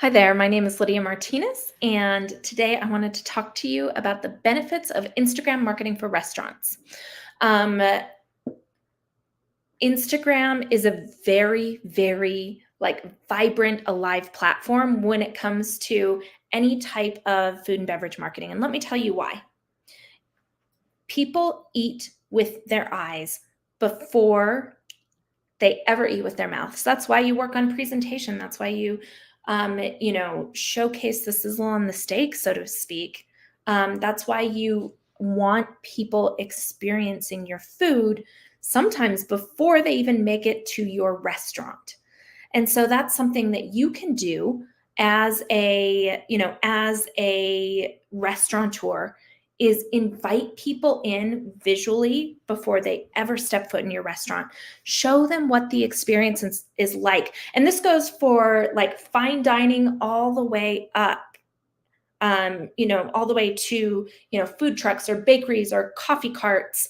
Hi there, my name is Lydia Martinez, and today I wanted to talk to you about the benefits of Instagram marketing for restaurants. Um, Instagram is a very like vibrant, alive platform when it comes to any type of food and beverage marketing. And let me tell you why. People eat with their eyes before they ever eat with their mouths. That's why you work on presentation. That's why you showcase the sizzle on the steak, so to speak. That's why you want people experiencing your food sometimes before they even make it to your restaurant. And so that's something that you can do as a restaurateur is invite people in visually before they ever step foot in your restaurant. Show them what the experience is like. And this goes for like fine dining all the way up, all the way to, food trucks or bakeries or coffee carts,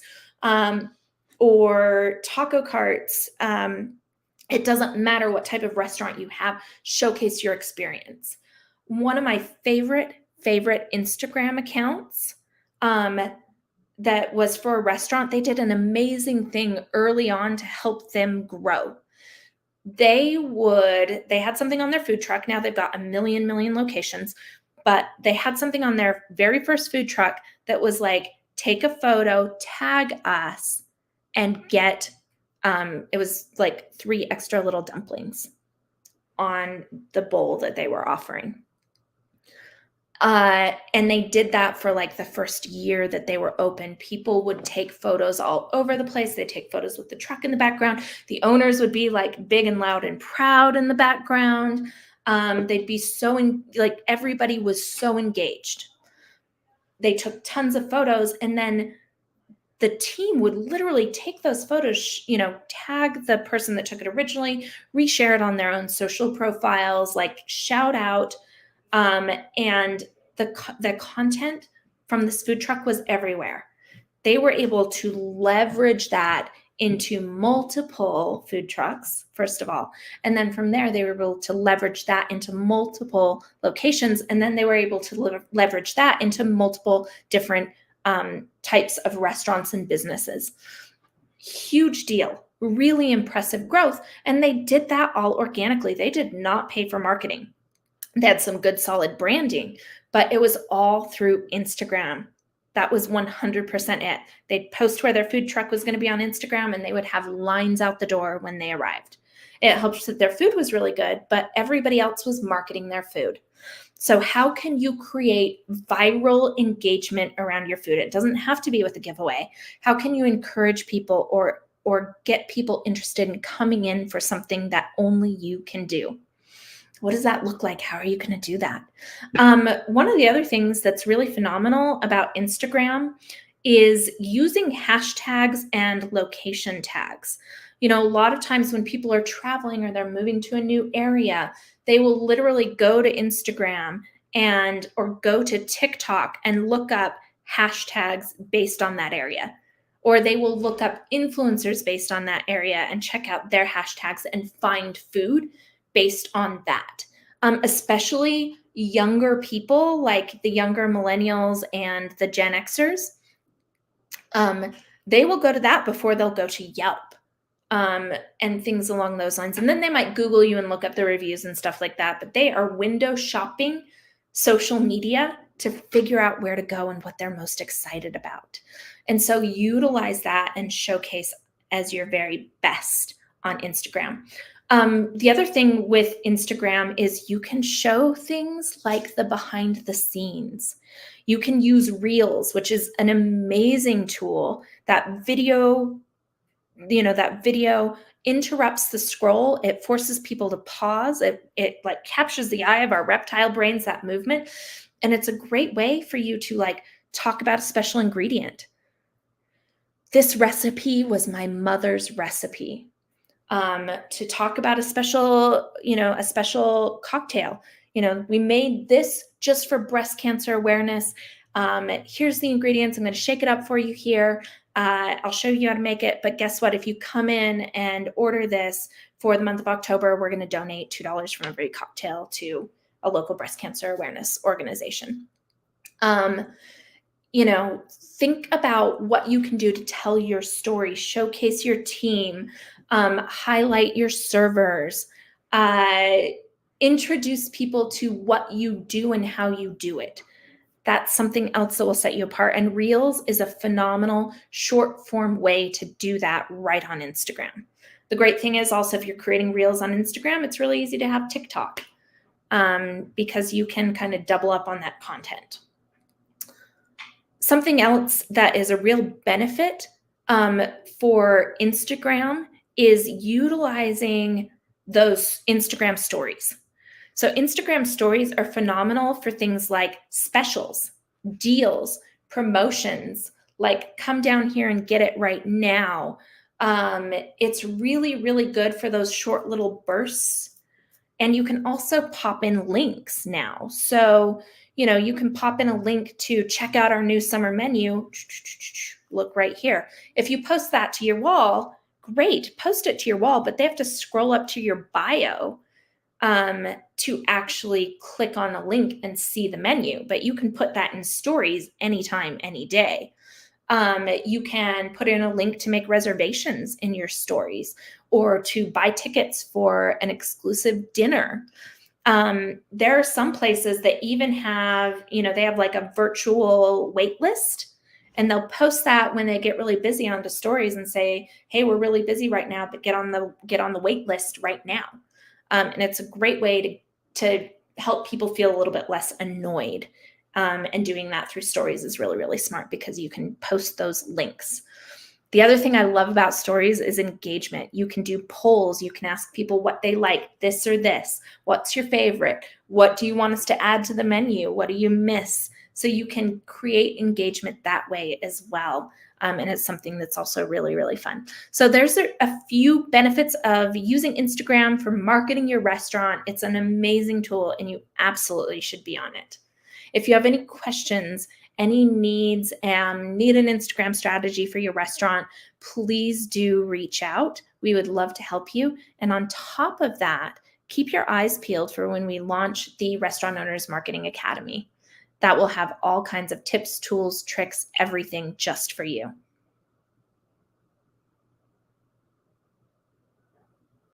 or taco carts. It doesn't matter what type of restaurant you have, showcase your experience. One of my favorite Instagram accounts, um, that was for a restaurant, they did an amazing thing early on to help them grow. They had something on their food truck. Now they've got a million locations, but they had something on their very first food truck that was like, take a photo, tag us, and get it was like 3 extra little dumplings on the bowl that they were offering. And they did that for like the first year that they were open. People would take photos all over the place. They'd take photos with the truck in the background. The owners would be like big and loud and proud in the background. They'd be like everybody was so engaged. They took tons of photos, and then the team would literally take those photos, tag the person that took it originally, reshare it on their own social profiles, like shout out. And the content from this food truck was everywhere. They were able to leverage that into multiple food trucks, first of all. And then from there, they were able to leverage that into multiple locations. And then they were able to leverage that into multiple different types of restaurants and businesses. Huge deal. Really impressive growth. And they did that all organically. They did not pay for marketing. They had some good solid branding, but it was all through Instagram. That was 100% it. They'd post where their food truck was going to be on Instagram, and they would have lines out the door when they arrived. It helped that their food was really good, but everybody else was marketing their food. So how can you create viral engagement around your food? It doesn't have to be with a giveaway. How can you encourage people or get people interested in coming in for something that only you can do? What does that look like? How are you going to do that? One of the other things that's really phenomenal about Instagram is using hashtags and location tags. A lot of times when people are traveling or they're moving to a new area, they will literally go to Instagram or go to TikTok and look up hashtags based on that area. Or they will look up influencers based on that area and check out their hashtags and find food based on that. Especially younger people, like the younger millennials and the Gen Xers, they will go to that before they'll go to Yelp, and things along those lines. And then they might Google you and look up the reviews and stuff like that. But they are window shopping social media to figure out where to go and what they're most excited about. And so utilize that and showcase as your very best on Instagram. The other thing with Instagram is you can show things like the behind the scenes. You can use Reels, which is an amazing tool. That video interrupts the scroll. It forces people to pause. It like captures the eye of our reptile brains, that movement. And it's a great way for you to like talk about a special ingredient. This recipe was my mother's recipe. To talk about a special cocktail. We made this just for breast cancer awareness. Here's the ingredients. I'm going to shake it up for you here. I'll show you how to make it. But guess what? If you come in and order this for the month of October, we're going to donate $2 from every cocktail to a local breast cancer awareness organization. Think about what you can do to tell your story, showcase your team, highlight your servers, uh, introduce people to what you do and how you do it. That's something else that will set you apart. And Reels is a phenomenal short form way to do that right on Instagram. The great thing is also, if you're creating Reels on Instagram, it's really easy to have TikTok because you can kind of double up on that content. Something else that is a real benefit for Instagram is utilizing those Instagram stories. So Instagram stories are phenomenal for things like specials, deals, promotions, like come down here and get it right now. It's really, really good for those short little bursts. And you can also pop in links now. So, you can pop in a link to check out our new summer menu. Look right here. If you post that to your wall, great, post it to your wall, but they have to scroll up to your bio to actually click on a link and see the menu. But you can put that in stories anytime, any day. You can put in a link to make reservations in your stories or to buy tickets for an exclusive dinner. There are some places that even have, they have like a virtual wait list, and they'll post that when they get really busy onto stories and say, hey, we're really busy right now, but get on the wait list right now. And it's a great way to help people feel a little bit less annoyed. And doing that through stories is really, really smart because you can post those links. The other thing I love about stories is engagement. You can do polls. You can ask people what they like, this or this. What's your favorite? What do you want us to add to the menu? What do you miss? So you can create engagement that way as well. And it's something that's also really, really fun. So there's a few benefits of using Instagram for marketing your restaurant. It's an amazing tool, and you absolutely should be on it. If you have any questions, any needs, need an Instagram strategy for your restaurant, please do reach out. We would love to help you. And on top of that, keep your eyes peeled for when we launch the Restaurant Owners Marketing Academy. That will have all kinds of tips, tools, tricks, everything just for you.